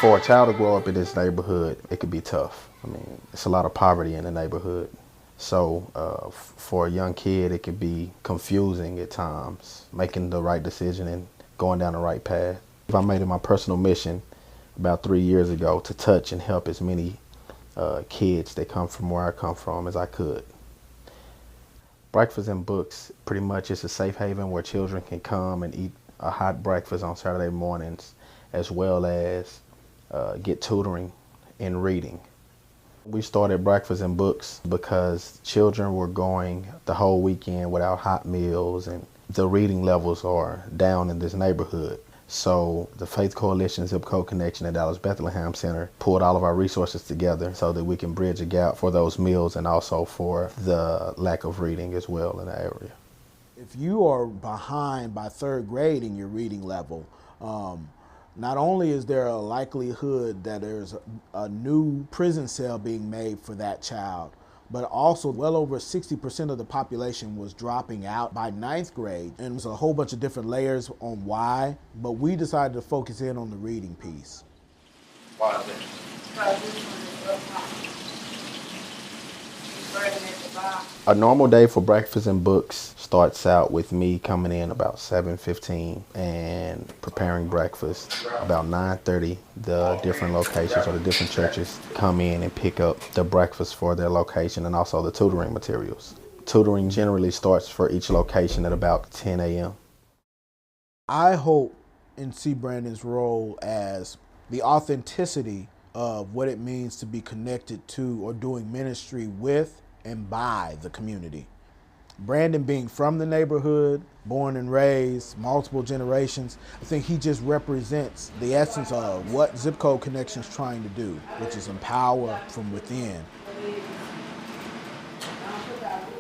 For a child to grow up in this neighborhood, it could be tough. I mean, it's a lot of poverty in the neighborhood. So for a young kid, it could be confusing at times, making the right decision and going down the right path. I made it my personal mission about 3 years ago to touch and help as many kids that come from where I come from as I could. Breakfast and Books pretty much is a safe haven where children can come and eat a hot breakfast on Saturday mornings, as well as get tutoring in reading. We started Breakfast and Books because children were going the whole weekend without hot meals, and the reading levels are down in this neighborhood. So the Faith Coalition Zip Code Connection at Dallas Bethlehem Center pulled all of our resources together so that we can bridge a gap for those meals and also for the lack of reading as well in the area. If you are behind by third grade in your reading level, not only is there a likelihood that there's a new prison cell being made for that child, but also well over 60% of the population was dropping out by 9th grade. And there's a whole bunch of different layers on why, but we decided to focus in on the reading piece. Why is it? A normal day for Breakfast and Books starts out with me coming in about 7:15 and preparing breakfast. About 9:30, the different locations or the different churches come in and pick up the breakfast for their location and also the tutoring materials. Tutoring generally starts for each location at about 10 a.m. I hope and see Brandon's role as the authenticity of what it means to be connected to or doing ministry with and by the community. Brandon being from the neighborhood, born and raised, multiple generations, I think he just represents the essence of what Zip Code Connection is trying to do, which is empower from within.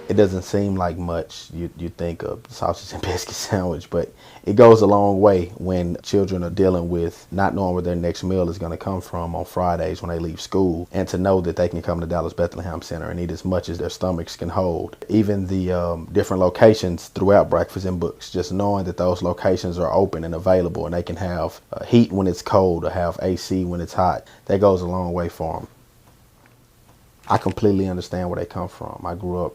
It doesn't seem like much. You think of sausage and biscuit sandwich, but it goes a long way when children are dealing with not knowing where their next meal is going to come from on Fridays when they leave school, and to know that they can come to Dallas Bethlehem Center and eat as much as their stomachs can hold. Even the different locations throughout Breakfast and Books, just knowing that those locations are open and available and they can have heat when it's cold or have AC when it's hot, that goes a long way for them. I completely understand where they come from. I grew up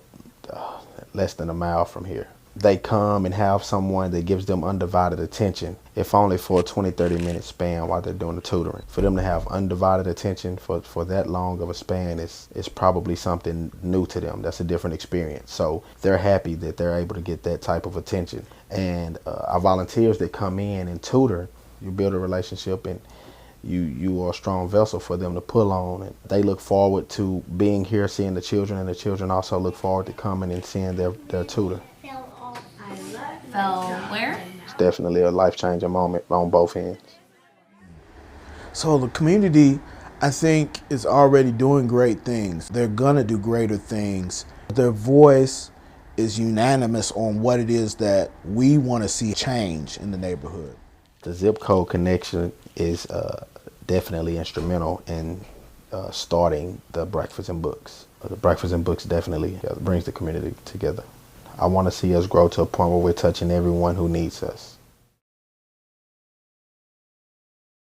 less than a mile from here. They come and have someone that gives them undivided attention, if only for a 20-30 minute span while they're doing the tutoring. For them to have undivided attention for that long of a span is probably something new to them. That's a different experience. So they're happy that they're able to get that type of attention. And our volunteers that come in and tutor, you build a relationship, and you are a strong vessel for them to pull on, and they look forward to being here, seeing the children, and the children also look forward to coming and seeing their tutor. Fell where? It's definitely a life-changing moment on both ends. So the community, I think, is already doing great things. They're gonna do greater things. Their voice is unanimous on what it is that we want to see change in the neighborhood. The Zip Code Connection is definitely instrumental in starting the Breakfast and Books. The Breakfast and Books definitely brings the community together. I want to see us grow to a point where we're touching everyone who needs us.